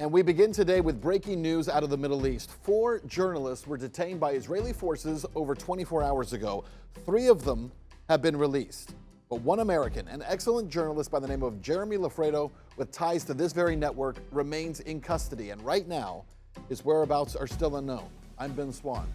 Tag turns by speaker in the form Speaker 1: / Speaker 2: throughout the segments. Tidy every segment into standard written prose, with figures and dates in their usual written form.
Speaker 1: And we begin today with breaking news out of the Middle East. 4 journalists were detained by Israeli forces over 24 hours ago. 3 of them have been released. But one American, an excellent journalist by the name of Jeremy Lafredo, with ties to this very network, remains in custody. And right now, his whereabouts are still unknown. I'm Ben Swan.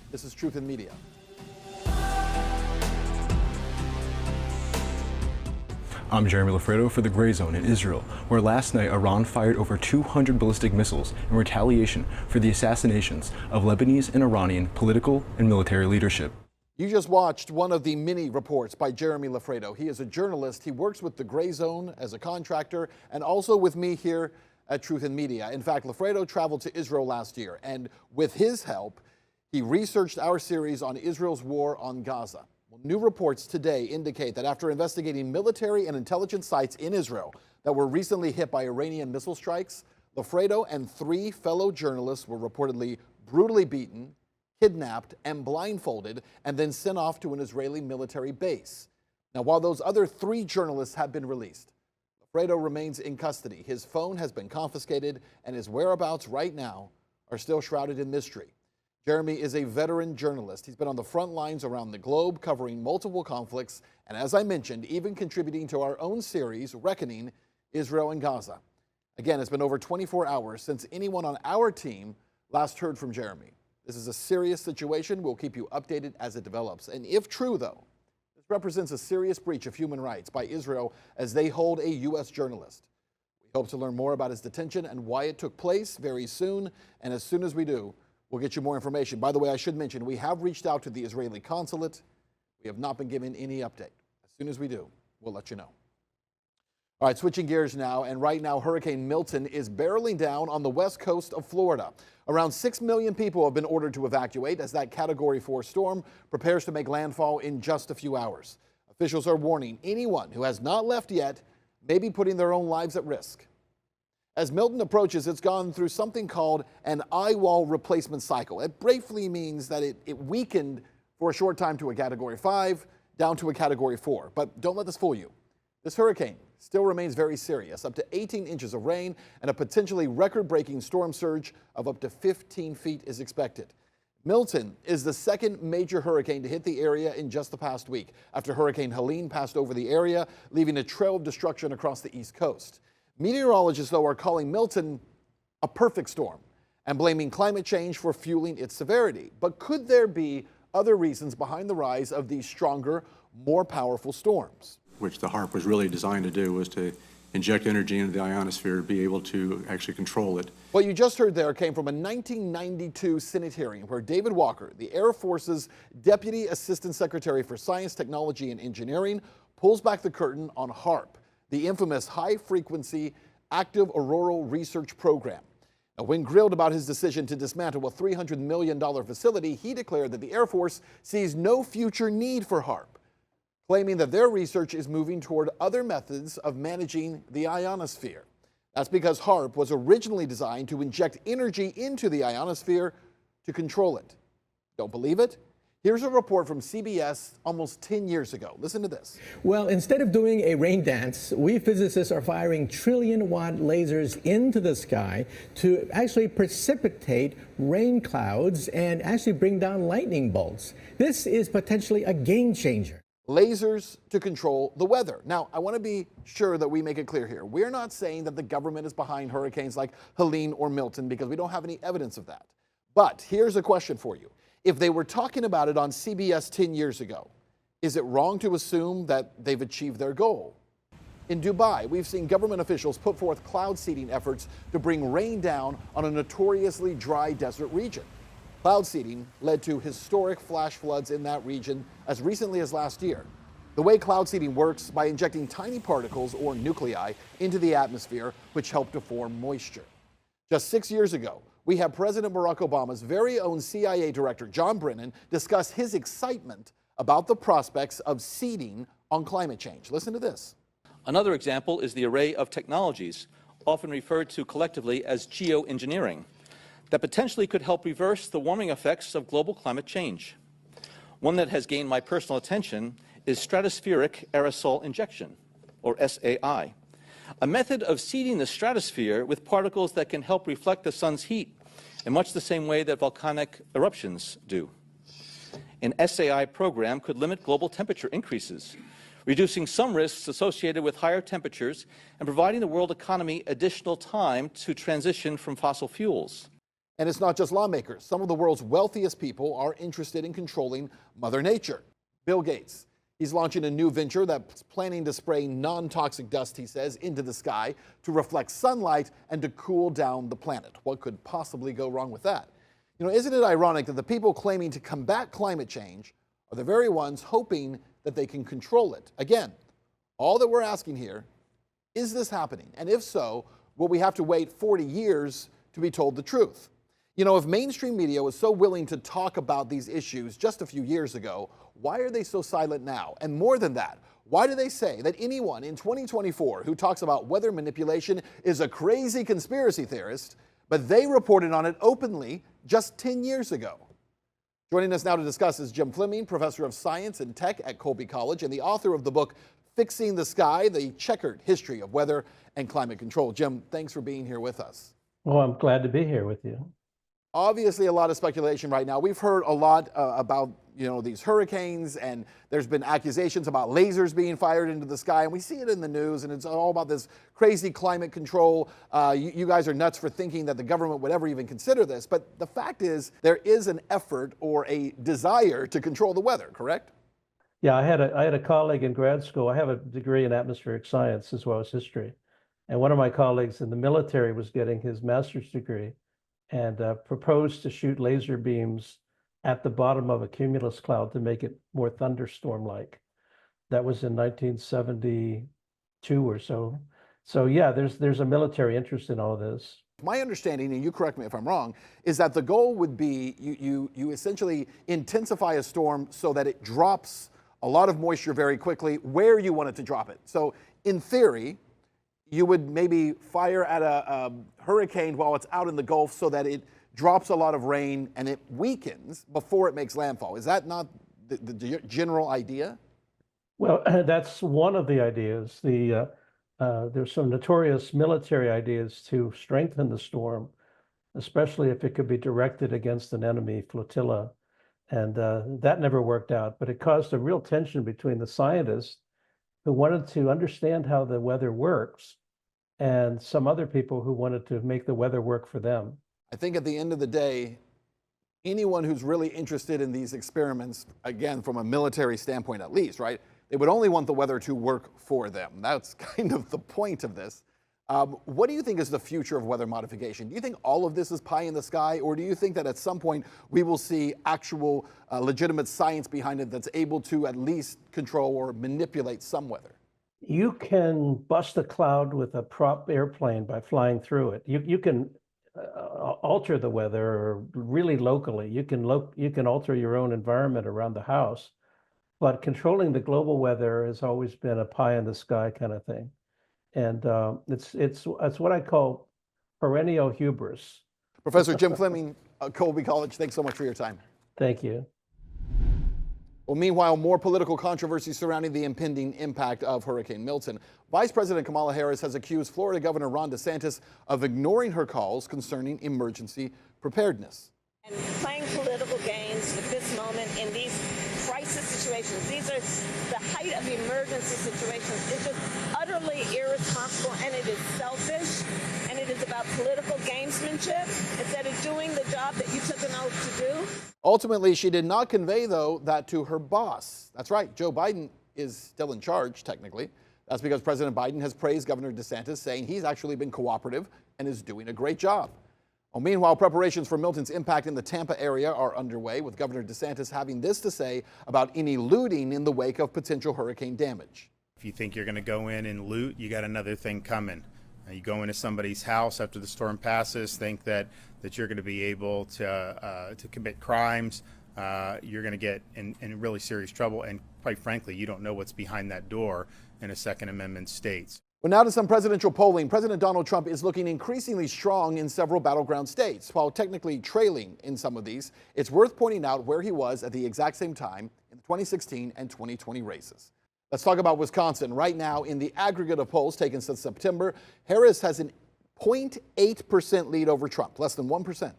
Speaker 1: This is Truth in Media.
Speaker 2: I'm Jeremy Lafredo for the Gray Zone in Israel, where last night Iran fired over 200 ballistic missiles in retaliation for the assassinations of Lebanese and Iranian political and military leadership.
Speaker 1: You just watched one of the mini reports by Jeremy Lafredo. He is a journalist. He works with the Gray Zone as a contractor and also with me here at Truth in Media. In fact, Lafredo traveled to Israel last year, and with his help, he researched our series on Israel's war on Gaza. New reports today indicate that after investigating military and intelligence sites in Israel that were recently hit by Iranian missile strikes, Lafredo and 3 fellow journalists were reportedly brutally beaten, kidnapped, and blindfolded, and then sent off to an Israeli military base. Now, while those other 3 journalists have been released, Lafredo remains in custody. His phone has been confiscated, and his whereabouts right now are still shrouded in mystery. Jeremy is a veteran journalist. He's been on the front lines around the globe covering multiple conflicts, and as I mentioned, even contributing to our own series, Reckoning, Israel and Gaza. Again, it's been over 24 hours since anyone on our team last heard from Jeremy. This is a serious situation. We'll keep you updated as it develops. And if true, though, this represents a serious breach of human rights by Israel as they hold a U.S. journalist. We hope to learn more about his detention and why it took place very soon, and as soon as we do, we'll get you more information. By the way, I should mention, we have reached out to the Israeli consulate. We have not been given any update. As soon as we do, we'll let you know. All right, switching gears now, and right now Hurricane Milton is barreling down on the west coast of Florida. Around 6 million people have been ordered to evacuate as that Category 4 storm prepares to make landfall in just a few hours. Officials are warning anyone who has not left yet may be putting their own lives at risk. As Milton approaches, it's gone through something called an eye wall replacement cycle. It briefly means that it weakened for a short time to a Category 5, down to a Category 4. But don't let this fool you. This hurricane still remains very serious. Up to 18 inches of rain and a potentially record-breaking storm surge of up to 15 feet is expected. Milton is the second major hurricane to hit the area in just the past week, after Hurricane Helene passed over the area, leaving a trail of destruction across the East Coast. Meteorologists, though, are calling Milton a perfect storm and blaming climate change for fueling its severity. But could there be other reasons behind the rise of these stronger, more powerful storms?
Speaker 3: Which the HAARP was really designed to do, was to inject energy into the ionosphere to be able to actually control it.
Speaker 1: What you just heard there came from a 1992 Senate hearing where David Walker, the Air Force's Deputy Assistant Secretary for Science, Technology, and Engineering, pulls back the curtain on HAARP, the infamous high-frequency active auroral research program. Now, when grilled about his decision to dismantle a $300 million facility, he declared that the Air Force sees no future need for HAARP, claiming that their research is moving toward other methods of managing the ionosphere. That's because HAARP was originally designed to inject energy into the ionosphere to control it. Don't believe it? Here's a report from CBS almost 10 years ago. Listen to this.
Speaker 4: Well, instead of doing a rain dance, we physicists are firing trillion-watt lasers into the sky to actually precipitate rain clouds and actually bring down lightning bolts. This is potentially a game changer.
Speaker 1: Lasers to control the weather. Now, I want to be sure that we make it clear here. We're not saying that the government is behind hurricanes like Helene or Milton because we don't have any evidence of that. But here's a question for you. If they were talking about it on CBS 10 years ago, is it wrong to assume that they've achieved their goal? In Dubai, we've seen government officials put forth cloud seeding efforts to bring rain down on a notoriously dry desert region. Cloud seeding led to historic flash floods in that region as recently as last year. The way cloud seeding works by injecting tiny particles or nuclei into the atmosphere, which help to form moisture. Just 6 years ago, we had President Barack Obama's very own CIA Director, John Brennan, discuss his excitement about the prospects of seeding on climate change. Listen to this.
Speaker 5: Another example is the array of technologies, often referred to collectively as geoengineering, that potentially could help reverse the warming effects of global climate change. One that has gained my personal attention is stratospheric aerosol injection, or SAI. a method of seeding the stratosphere with particles that can help reflect the sun's heat in much the same way that volcanic eruptions do. An SAI program could limit global temperature increases, reducing some risks associated with higher temperatures and providing the world economy additional time to transition from fossil fuels.
Speaker 1: And it's not just lawmakers. Some of the world's wealthiest people are interested in controlling Mother Nature. Bill Gates, he's launching a new venture that's planning to spray non-toxic dust, he says, into the sky to reflect sunlight and to cool down the planet. What could possibly go wrong with that? You know, isn't it ironic that the people claiming to combat climate change are the very ones hoping that they can control it? Again, all that we're asking here, is this happening? And if so, will we have to wait 40 years to be told the truth? You know, if mainstream media was so willing to talk about these issues just a few years ago, why are they so silent now? And more than that, why do they say that anyone in 2024 who talks about weather manipulation is a crazy conspiracy theorist, but they reported on it openly just 10 years ago? Joining us now to discuss is Jim Fleming, professor of science and tech at Colby College and the author of the book, Fixing the Sky, the Checkered History of Weather and Climate Control. Jim, thanks for being here with us.
Speaker 6: Well, I'm glad to be here with you.
Speaker 1: Obviously, a lot of speculation right now. We've heard a lot about, you know, these hurricanes, and there's been accusations about lasers being fired into the sky, and we see it in the news, and it's all about this crazy climate control. You guys are nuts for thinking that the government would ever even consider this, but the fact is there is an effort or a desire to control the weather, correct?
Speaker 6: Yeah, I had a colleague in grad school. I have a degree in atmospheric science as well as history. And one of my colleagues in the military was getting his master's degree and proposed to shoot laser beams at the bottom of a cumulus cloud to make it more thunderstorm-like. That was in 1972 or so. So yeah, there's a military interest in all of this.
Speaker 1: My understanding, and you correct me if I'm wrong, is that the goal would be you essentially intensify a storm so that it drops a lot of moisture very quickly where you want it to drop it. So in theory, you would maybe fire at a hurricane while it's out in the Gulf so that it drops a lot of rain and it weakens before it makes landfall. Is that not the general idea?
Speaker 6: Well, that's one of the ideas. There's some notorious military ideas to strengthen the storm, especially if it could be directed against an enemy flotilla. And that never worked out, but it caused a real tension between the scientists who wanted to understand how the weather works and some other people who wanted to make the weather work for them.
Speaker 1: I think at the end of the day, anyone who's really interested in these experiments, again, from a military standpoint at least, right, they would only want the weather to work for them. That's kind of the point of this. What do you think is the future of weather modification? Do you think all of this is pie in the sky, or do you think that at some point we will see actual legitimate science behind it that's able to at least control or manipulate some weather?
Speaker 6: You can bust a cloud with a prop airplane by flying through it. You can alter the weather really locally. You can alter your own environment around the house, but controlling the global weather has always been a pie in the sky kind of thing. And it's what I call perennial hubris.
Speaker 1: Professor Jim Fleming, Colby College, thanks so much for your time.
Speaker 6: Thank you.
Speaker 1: Well, meanwhile, more political controversy surrounding the impending impact of Hurricane Milton. Vice President Kamala Harris has accused Florida Governor Ron DeSantis of ignoring her calls concerning emergency preparedness.
Speaker 7: And playing political games at this moment in these crisis situations, these are the height of emergency situations. It's just utterly irresponsible, and it is selfish, and it is about political gamesmanship instead of doing the job that you took an oath to do.
Speaker 1: Ultimately, she did not convey, though, that to her boss. That's right, Joe Biden is still in charge, technically. That's because President Biden has praised Governor DeSantis, saying he's actually been cooperative and is doing a great job. Well, meanwhile, preparations for Milton's impact in the Tampa area are underway, with Governor DeSantis having this to say about any looting in the wake of potential hurricane damage.
Speaker 8: If you think you're going to go in and loot, you got another thing coming. You go into somebody's house after the storm passes, think that you're going to be able to commit crimes. You're going to get in really serious trouble, and quite frankly, you don't know what's behind that door in a Second Amendment state.
Speaker 1: Well, now to some presidential polling. President Donald Trump is looking increasingly strong in several battleground states, while technically trailing in some of these. It's worth pointing out where he was at the exact same time in the 2016 and 2020 races. Let's talk about Wisconsin. Right now, in the aggregate of polls taken since September, Harris has an 0.8% lead over Trump, less than 1%.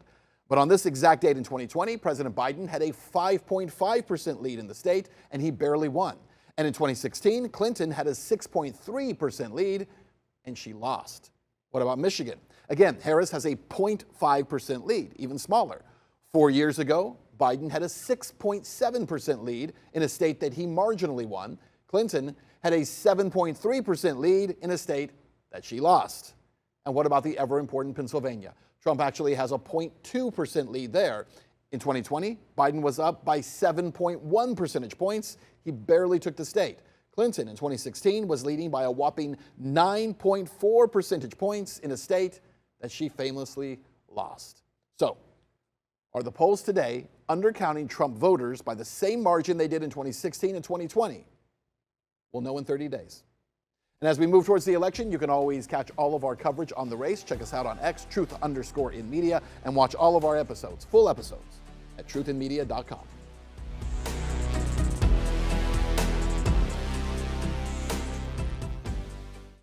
Speaker 1: But on this exact date in 2020, President Biden had a 5.5% lead in the state, and he barely won. And in 2016, Clinton had a 6.3% lead, and she lost. What about Michigan? Again, Harris has a 0.5% lead, even smaller. 4 years ago, Biden had a 6.7% lead in a state that he marginally won. Clinton had a 7.3% lead in a state that she lost. And what about the ever-important Pennsylvania? Trump actually has a 0.2% lead there. In 2020, Biden was up by 7.1 percentage points. He barely took the state. Clinton in 2016 was leading by a whopping 9.4 percentage points in a state that she famously lost. So, are the polls today undercounting Trump voters by the same margin they did in 2016 and 2020? We'll know in 30 days. And as we move towards the election, you can always catch all of our coverage on the race. Check us out on X, truth_in_media, and watch all of our episodes, full episodes, at truthinmedia.com.